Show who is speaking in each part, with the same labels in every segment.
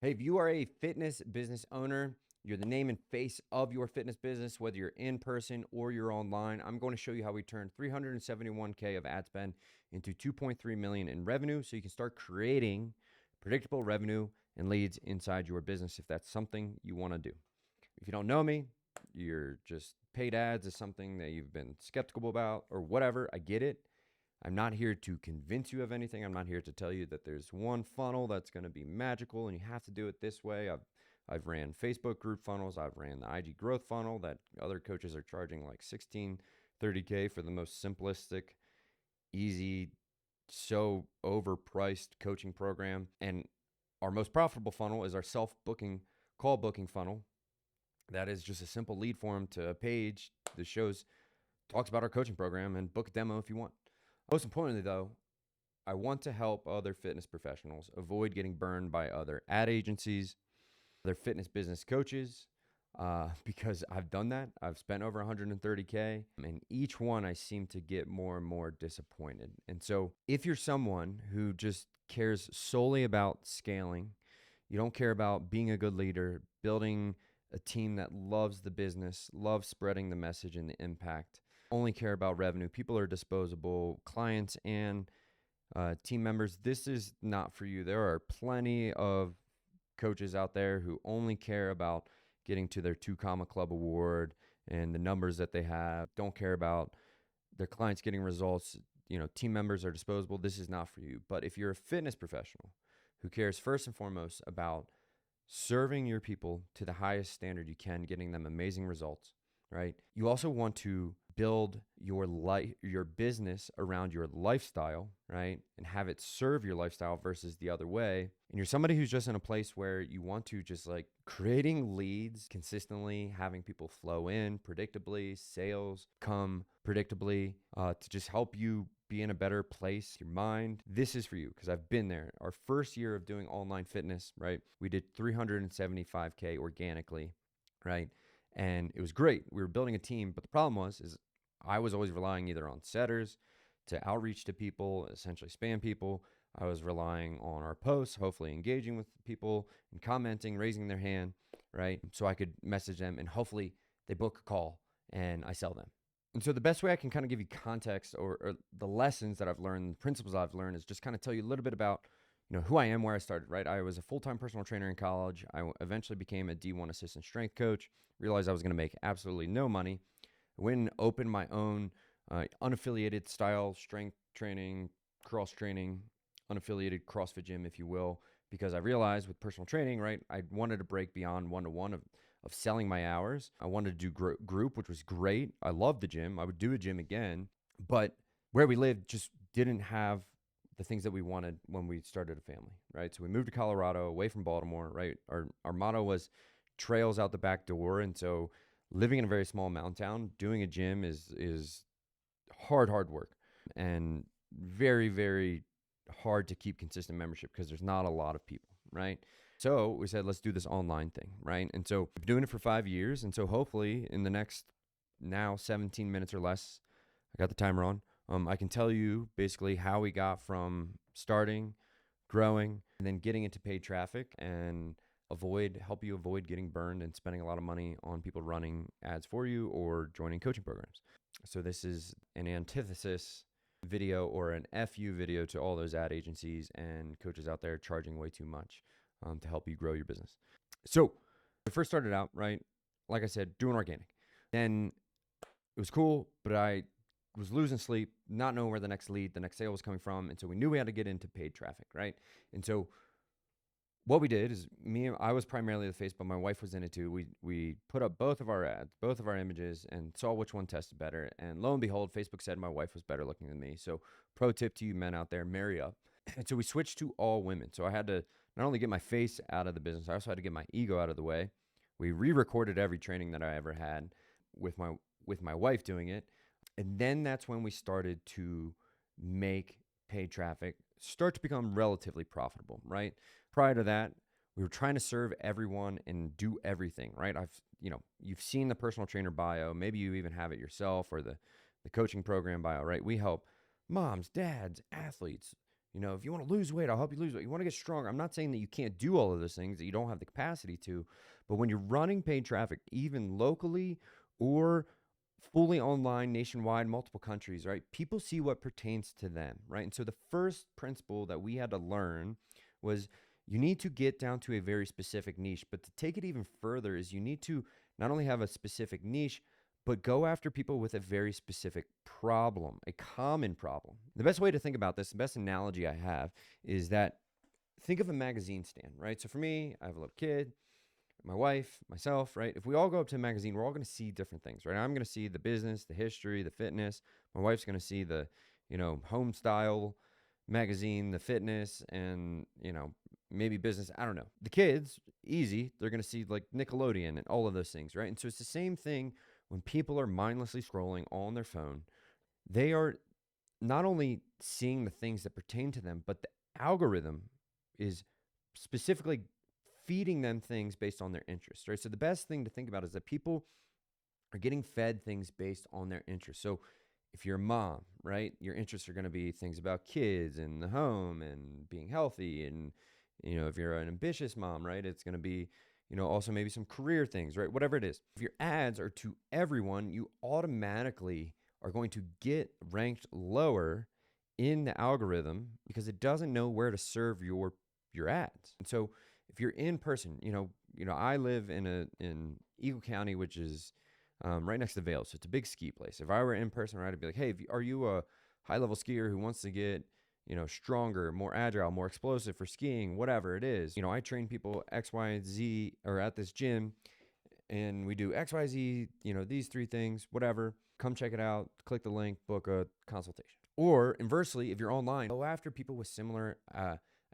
Speaker 1: Hey, if you are a fitness business owner, you're the name and face of your fitness business, whether you're in person or you're online, I'm going to show you how we turn 371K of ad spend into 2.3 million in revenue so you can start creating predictable revenue and leads inside your business if that's something you want to do. If you don't know me, you're just paid ads is something that you've been skeptical about or whatever. I get it. I'm not here to convince you of anything. I'm not here to tell you that there's one funnel that's going to be magical and you have to do it this way. I've ran Facebook group funnels. I've ran the IG growth funnel that other coaches are charging like 16, 30K for the most simplistic, easy, so overpriced coaching program. And our most profitable funnel is our self-booking call booking funnel. That is just a simple lead form to a page that talks about our coaching program and book a demo if you want. Most importantly, though, I want to help other fitness professionals avoid getting burned by other ad agencies, other fitness business coaches, because I've done that. I've spent over 130K, and each one I seem to get more and more disappointed. And so, if you're someone who just cares solely about scaling, you don't care about being a good leader, building a team that loves the business, loves spreading the message and the impact, only care about revenue, people are disposable, clients and team members, this is not for you. There are plenty of coaches out there who only care about getting to their 2 Comma Club award and the numbers that they have, don't care about their clients getting results. Team members are disposable. This is not for you. But if you're a fitness professional who cares first and foremost about serving your people to the highest standard you can, getting them amazing results, right? You also want to build your business around your lifestyle, right? And have it serve your lifestyle versus the other way. And you're somebody who's just in a place where you want to just like creating leads consistently, having people flow in predictably, sales come predictably, to just help you be in a better place, your mind. This is for you because I've been there. Our first year of doing online fitness, right? We did 375K organically, right? And it was great. We were building a team, but the problem is I was always relying either on setters to outreach to people, essentially spam people. I was relying on our posts, hopefully engaging with people and commenting, raising their hand, right? So I could message them and hopefully they book a call and I sell them. And so the best way I can kind of give you context or the lessons that I've learned, the principles I've learned is just kind of tell you a little bit about who I am, where I started, right? I was a full-time personal trainer in college. I eventually became a D1 assistant strength coach, realized I was going to make absolutely no money. I went and opened my own unaffiliated style strength training, cross training, unaffiliated CrossFit gym, if you will, because I realized with personal training, right, I wanted to break beyond one-to-one of selling my hours. I wanted to do group, which was great. I loved the gym. I would do a gym again, but where we lived just didn't have the things that we wanted when we started a family, right? So we moved to Colorado, away from Baltimore, right? Our motto was trails out the back door, and so living in a very small mountain town, doing a gym is hard work and very, very hard to keep consistent membership because there's not a lot of people, right? So we said, let's do this online thing, right? And so we've been doing it for 5 years. And so hopefully in the next now 17 minutes or less, I got the timer on. I can tell you basically how we got from starting, growing, and then getting into paid traffic and help you avoid getting burned and spending a lot of money on people running ads for you or joining coaching programs. So this is an antithesis video or an FU video to all those ad agencies and coaches out there charging way too much to help you grow your business. So I first started out, right? Like I said, doing organic. Then it was cool, but I was losing sleep, not knowing where the next sale was coming from. And so we knew we had to get into paid traffic, right? And so what we did is I was primarily the face, but my wife was in it too. We put up both of our ads, both of our images, and saw which one tested better. And lo and behold, Facebook said my wife was better looking than me. So pro tip to you men out there, marry up. And so we switched to all women. So I had to not only get my face out of the business, I also had to get my ego out of the way. We re-recorded every training that I ever had with my wife doing it. And then that's when we started to make paid traffic start to become relatively profitable, right? Prior to that, we were trying to serve everyone and do everything, right? You've seen the personal trainer bio, maybe you even have it yourself or the coaching program bio, right? We help moms, dads, athletes, If you want to lose weight, I'll help you lose weight. You want to get stronger. I'm not saying that you can't do all of those things, that you don't have the capacity to, but when you're running paid traffic, even locally or fully online, nationwide, multiple countries, right? People see what pertains to them, right? And so the first principle that we had to learn was you need to get down to a very specific niche, but to take it even further is you need to not only have a specific niche, but go after people with a very specific problem, a common problem. The best way to think about this, the best analogy I have is that think of a magazine stand, right? So for me, I have a little kid, my wife, myself, right? If we all go up to a magazine, we're all going to see different things, right? I'm going to see the business, the history, the fitness. My wife's going to see the, home style magazine, the fitness, and, maybe business. I don't know. The kids, easy. They're going to see like Nickelodeon and all of those things, right? And so it's the same thing when people are mindlessly scrolling on their phone. They are not only seeing the things that pertain to them, but the algorithm is specifically feeding them things based on their interests, right? So the best thing to think about is that people are getting fed things based on their interests. So if you're a mom, right, your interests are going to be things about kids and the home and being healthy. And, if you're an ambitious mom, right, it's going to be, also maybe some career things, right? Whatever it is. If your ads are to everyone, you automatically are going to get ranked lower in the algorithm because it doesn't know where to serve your ads. And so if you're in person, I live in Eagle County, which is right next to Vail, so it's a big ski place. If I were in person, right, I'd be like, hey, are you a high-level skier who wants to get, stronger, more agile, more explosive for skiing, whatever it is? I train people X, Y, and Z, or at this gym, and we do X, Y, Z, these 3 things, whatever. Come check it out, click the link, book a consultation. Or inversely, if you're online, go after people with similar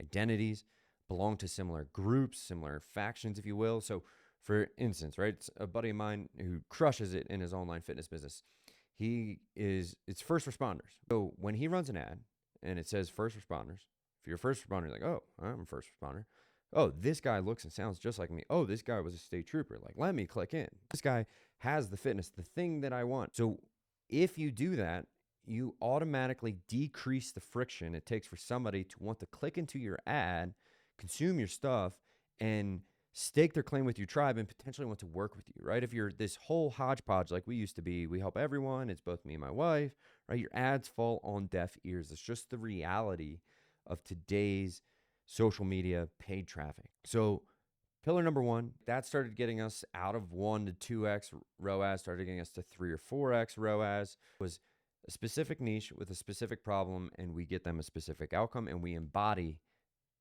Speaker 1: identities, belong to similar groups, similar factions, if you will. So for instance, right, it's a buddy of mine who crushes it in his online fitness business. It's first responders. So when he runs an ad and it says first responders, if you're a first responder, you're like, oh, I'm a first responder. Oh, this guy looks and sounds just like me. Oh, this guy was a state trooper. Like, let me click in. This guy has the fitness, the thing that I want. So if you do that, you automatically decrease the friction it takes for somebody to want to click into your ad, consume your stuff, and stake their claim with your tribe and potentially want to work with you, right? If you're this whole hodgepodge like we used to be, we help everyone, it's both me and my wife, right? Your ads fall on deaf ears. It's just the reality of today's social media paid traffic. So pillar number 1, that started getting us out of 1 to 2x ROAS, started getting us to 3 or 4x ROAS, was a specific niche with a specific problem, and we get them a specific outcome, and we embody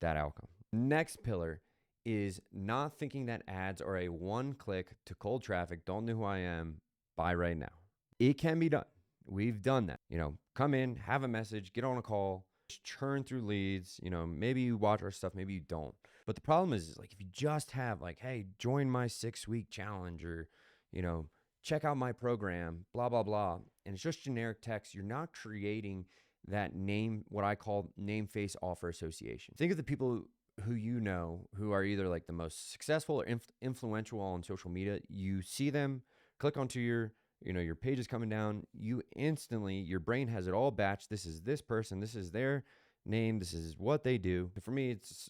Speaker 1: that outcome. Next pillar is not thinking that ads are a one-click to cold traffic, don't know who I am, buy right now. It can be done. We've done that. Come in, have a message, get on a call, churn through leads. Maybe you watch our stuff, maybe you don't. But the problem is like if you just have like, hey, join my 6-week challenge, or, check out my program, blah, blah, blah, and it's just generic text, you're not creating that name, what I call name, face, offer association. Think of the people who who are either like the most successful or influential on social media. You see them, click onto your page is coming down, you instantly, your brain has it all batched. This is this person, this is their name, this is what they do. For me, it's,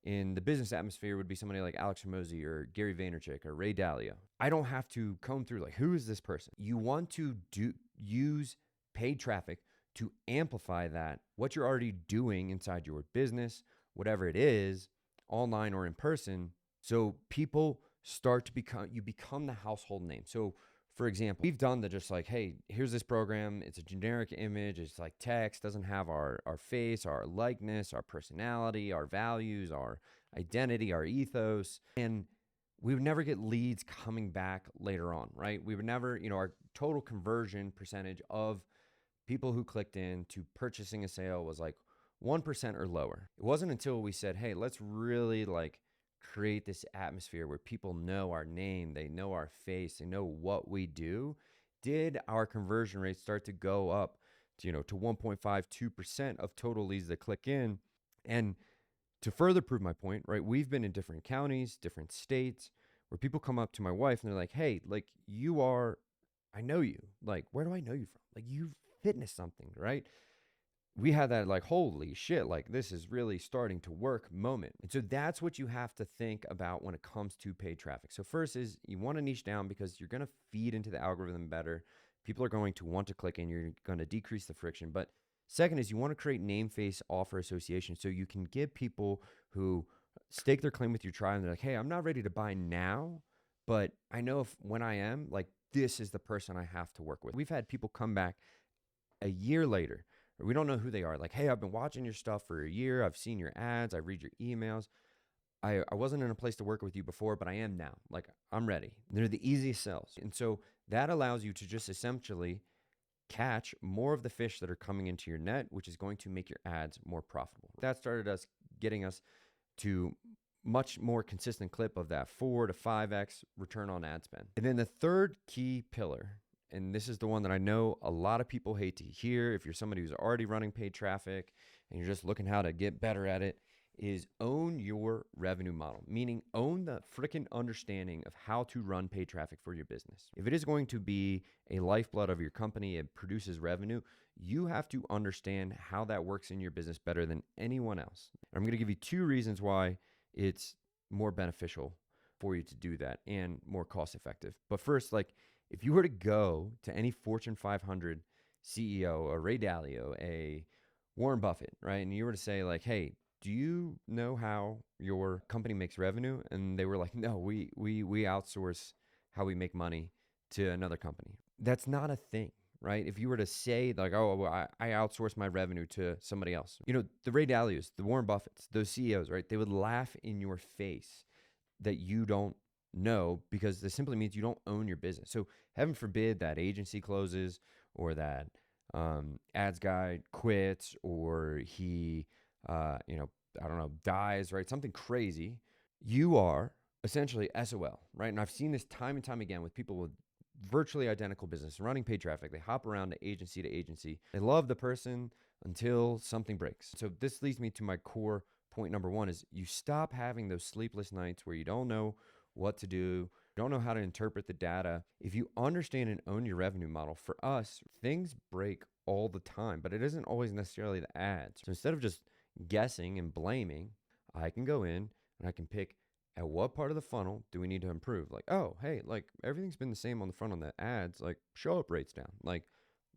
Speaker 1: in the business atmosphere would be somebody like Alex Hormozy or Gary Vaynerchuk or Ray Dalio. I don't have to comb through like, who is this person? You want to use paid traffic to amplify what you're already doing inside your business, whatever it is, online or in person. So people start to become the household name. So for example, we've done the just like, hey, here's this program. It's a generic image. It's like text, doesn't have our face, our likeness, our personality, our values, our identity, our ethos. And we would never get leads coming back later on, right? We would never, our total conversion percentage of people who clicked in to purchasing a sale was like 1% or lower. It wasn't until we said, hey, let's really like create this atmosphere where people know our name, they know our face, they know what we do, did our conversion rate start to go up to 1.52% of total leads that click in. And to further prove my point, right, we've been in different counties, different states, where people come up to my wife and they're like, hey, like I know you. Like, where do I know you from? Like, you've fitness something, right? we had that like, holy shit, like this is really starting to work moment. And so that's what you have to think about when it comes to paid traffic. So first is you want to niche down because you're going to feed into the algorithm better. People are going to want to click and you're going to decrease the friction. But second is you want to create name, face, offer association so you can get people who stake their claim with your tribe and they're like, hey, I'm not ready to buy now, but I know if when I am, like, this is the person I have to work with. We've had people come back a year later, or we don't know who they are. Like, hey, I've been watching your stuff for a year. I've seen your ads. I read your emails. I wasn't in a place to work with you before, but I am now. Like, I'm ready. They're the easiest sells. And so that allows you to just essentially catch more of the fish that are coming into your net, which is going to make your ads more profitable. That started us getting us to much more consistent clip of that 4 to 5x return on ad spend. And then the third key pillar, and this is the one that I know a lot of people hate to hear if you're somebody who's already running paid traffic and you're just looking how to get better at it, is own your revenue model, meaning own the freaking understanding of how to run paid traffic for your business. If it is going to be a lifeblood of your company, it produces revenue, you have to understand how that works in your business better than anyone else. And I'm going to give you 2 reasons why it's more beneficial for you to do that and more cost effective. But first, like, if you were to go to any Fortune 500 CEO, a Ray Dalio, a Warren Buffett, right? And you were to say like, hey, do you know how your company makes revenue? And they were like, no, we outsource how we make money to another company. That's not a thing, right? If you were to say like, oh, well, I outsource my revenue to somebody else, you know, the Ray Dalios, the Warren Buffetts, those CEOs, right? They would laugh in your face that you don't know, because this simply means you don't own your business. So heaven forbid that agency closes, or that ads guy quits, or he, you know, I don't know, dies, right? Something crazy. You are essentially SOL, right? And I've seen this time and time again with people with virtually identical business running paid traffic. They hop around to agency. They love the person until something breaks. So this leads me to my core point number 1 is you stop having those sleepless nights where you don't know what to do, don't know how to interpret the data. If you understand and own your revenue model, for us, things break all the time, but it isn't always necessarily the ads. So instead of just guessing and blaming, I can go in and I can pick at what part of the funnel do we need to improve? Like, oh, hey, like everything's been the same on the front on the ads, like show up rates down. Like,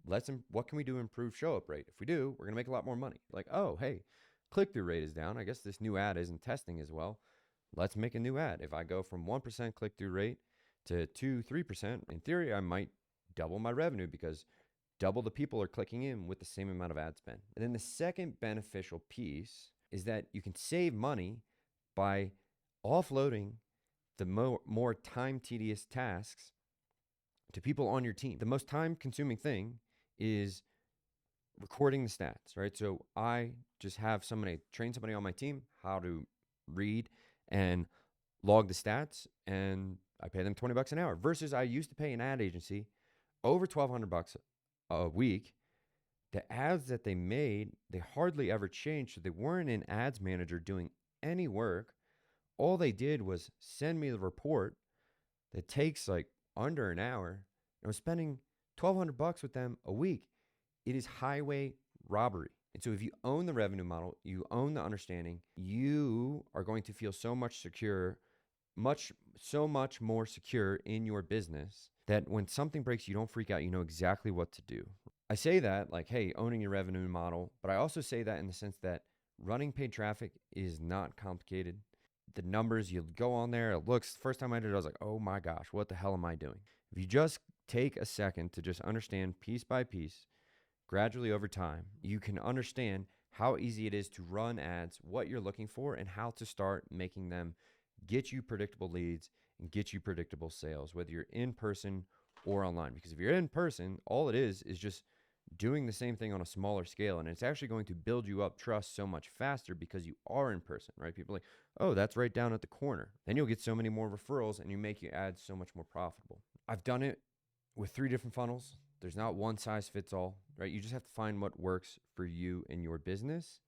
Speaker 1: what can we do to improve show up rate? If we do, we're gonna make a lot more money. Like, oh, hey, click-through rate is down. I guess this new ad isn't testing as well. Let's make a new ad. If I go from 1% click-through rate to 2, 3%, in theory, I might double my revenue because double the people are clicking in with the same amount of ad spend. And then the second beneficial piece is that you can save money by offloading the more time tedious tasks to people on your team. The most time consuming thing is recording the stats, right? So I just have train somebody on my team how to read and log the stats, and I pay them $20 an hour, versus I used to pay an ad agency over $1,200 a week. The ads that they made, they hardly ever changed. So they weren't in ads manager doing any work. All they did was send me the report that takes like under an hour. I was spending $1,200 with them a week. It is highway robbery. And so if you own the revenue model, you own the understanding, you are going to feel so much more secure in your business that when something breaks, you don't freak out. You know exactly what to do. I say that like, hey, owning your revenue model, but I also say that in the sense that running paid traffic is not complicated. The numbers, you go on there, it looks, first time I did it, I was like, oh my gosh, what the hell am I doing? If you just take a second to just understand piece by piece, gradually over time, you can understand how easy it is to run ads, what you're looking for, and how to start making them get you predictable leads and get you predictable sales, whether you're in person or online. Because if you're in person, all it is just doing the same thing on a smaller scale, and it's actually going to build you up trust so much faster because you are in person, right? People are like, oh, that's right down at the corner. Then you'll get so many more referrals and you make your ads so much more profitable. I've done it with 3 different funnels. There's not one size fits all, right? You just have to find what works for you and your business,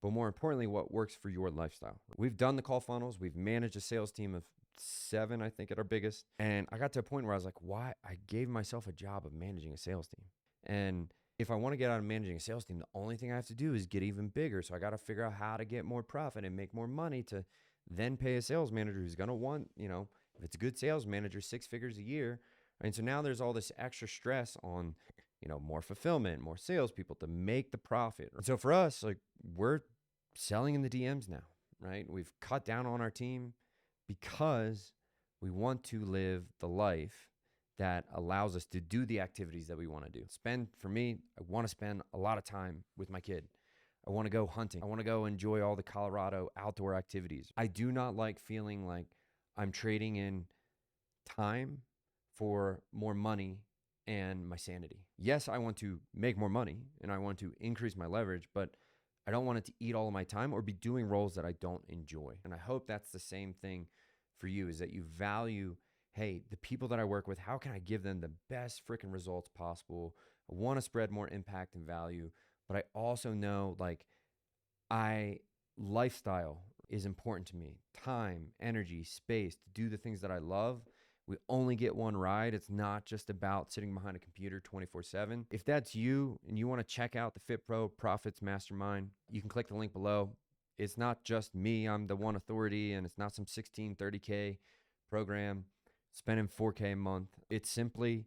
Speaker 1: but more importantly, what works for your lifestyle. We've done the call funnels. We've managed a sales team of 7, I think, at our biggest. And I got to a point where I was like, why? I gave myself a job of managing a sales team. And if I want to get out of managing a sales team, the only thing I have to do is get even bigger. So I got to figure out how to get more profit and make more money to then pay a sales manager who's going to want, if it's a good sales manager, 6 figures a year. And so now there's all this extra stress on, more fulfillment, more salespeople to make the profit. And so for us, like, we're selling in the DMs now, right? We've cut down on our team because we want to live the life that allows us to do the activities that we want to do. For me, I want to spend a lot of time with my kid. I want to go hunting. I want to go enjoy all the Colorado outdoor activities. I do not like feeling like I'm trading in time for more money and my sanity. Yes, I want to make more money and I want to increase my leverage, but I don't want it to eat all of my time or be doing roles that I don't enjoy. And I hope that's the same thing for you, is that you value, hey, the people that I work with, how can I give them the best freaking results possible? I want to spread more impact and value, but I also know lifestyle is important to me. Time, energy, space to do the things that I love. We only get one ride. It's not just about sitting behind a computer 24/7. If that's you and you want to check out the Fit Pro Profits Mastermind, you can click the link below. It's not just me. I'm the one authority, and it's not some 30K program spending $4K a month. It's simply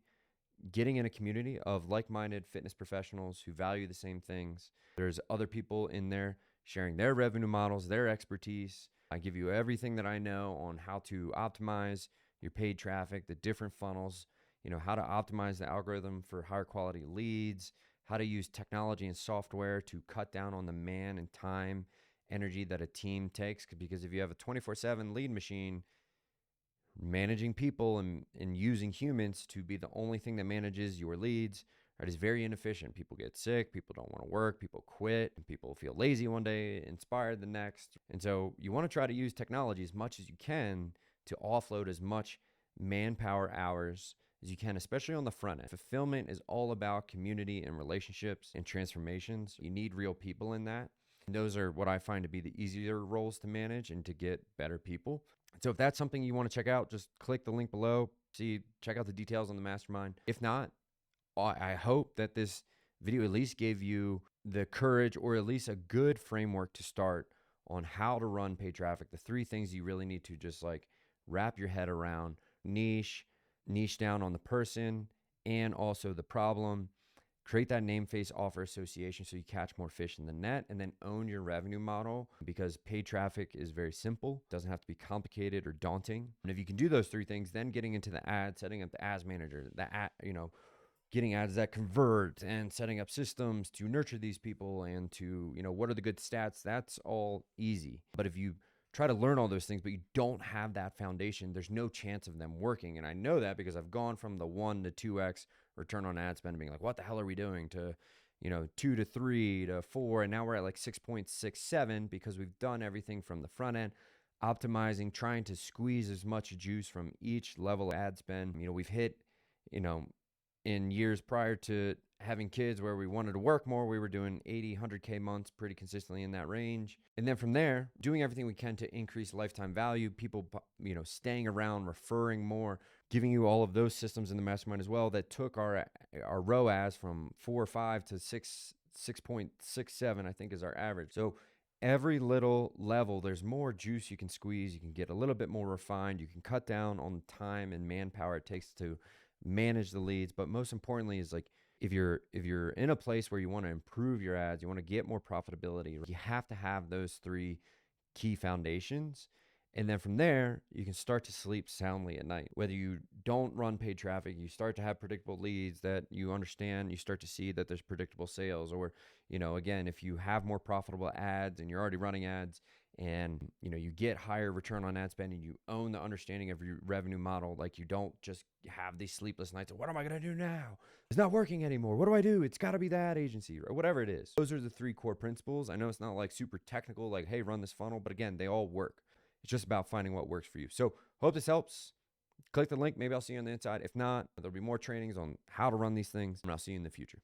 Speaker 1: getting in a community of like-minded fitness professionals who value the same things. There's other people in there sharing their revenue models, their expertise. I give you everything that I know on how to optimize your paid traffic, the different funnels, how to optimize the algorithm for higher quality leads, how to use technology and software to cut down on the man and time, energy that a team takes. Because if you have a 24/7 lead machine, managing people and using humans to be the only thing that manages your leads, right, is very inefficient. People get sick, people don't want to work, people quit, and people feel lazy one day, inspired the next. And so you want to try to use technology as much as you can to offload as much manpower hours as you can, especially on the front end. Fulfillment is all about community and relationships and transformations. You need real people in that. And those are what I find to be the easier roles to manage and to get better people. So if that's something you want to check out, just click the link below, check out the details on the mastermind. If not, I hope that this video at least gave you the courage or at least a good framework to start on how to run paid traffic. The 3 things you really need to just wrap your head around: niche down on the person and also the problem. Create that name, face, offer association so you catch more fish in the net, and then own your revenue model, because paid traffic is very simple. It doesn't have to be complicated or daunting. And if you can do those 3 things, then getting into the ad, setting up the ads manager, getting ads that convert and setting up systems to nurture these people and to, what are the good stats, that's all easy. But if you try to learn all those things, but you don't have that foundation, there's no chance of them working. And I know that because I've gone from the 1 to 2x return on ad spend, being like, what the hell are we doing, to, 2 to 3 to 4. And now we're at 6.67 because we've done everything from the front end, optimizing, trying to squeeze as much juice from each level of ad spend. We've hit, in years prior to having kids where we wanted to work more, we were doing 80, 100K months pretty consistently in that range. And then from there, doing everything we can to increase lifetime value, people, staying around, referring more, giving you all of those systems in the mastermind as well that took our ROAS from 4.5 to 6.67, I think is our average. So every little level, there's more juice you can squeeze. You can get a little bit more refined. You can cut down on time and manpower it takes to manage the leads. But most importantly is if you're in a place where you want to improve your ads, you want to get more profitability, you have to have those 3 key foundations. And then from there, you can start to sleep soundly at night. Whether you don't run paid traffic, you start to have predictable leads that you understand, you start to see that there's predictable sales. Or, again, if you have more profitable ads and you're already running ads and, you get higher return on ad spend and you own the understanding of your revenue model, you don't just have these sleepless nights of, what am I going to do now? It's not working anymore. What do I do? It's got to be that agency or whatever it is. Those are the 3 core principles. I know it's not super technical, hey, run this funnel, but again, they all work. It's just about finding what works for you. So hope this helps. Click the link. Maybe I'll see you on the inside. If not, there'll be more trainings on how to run these things, and I'll see you in the future.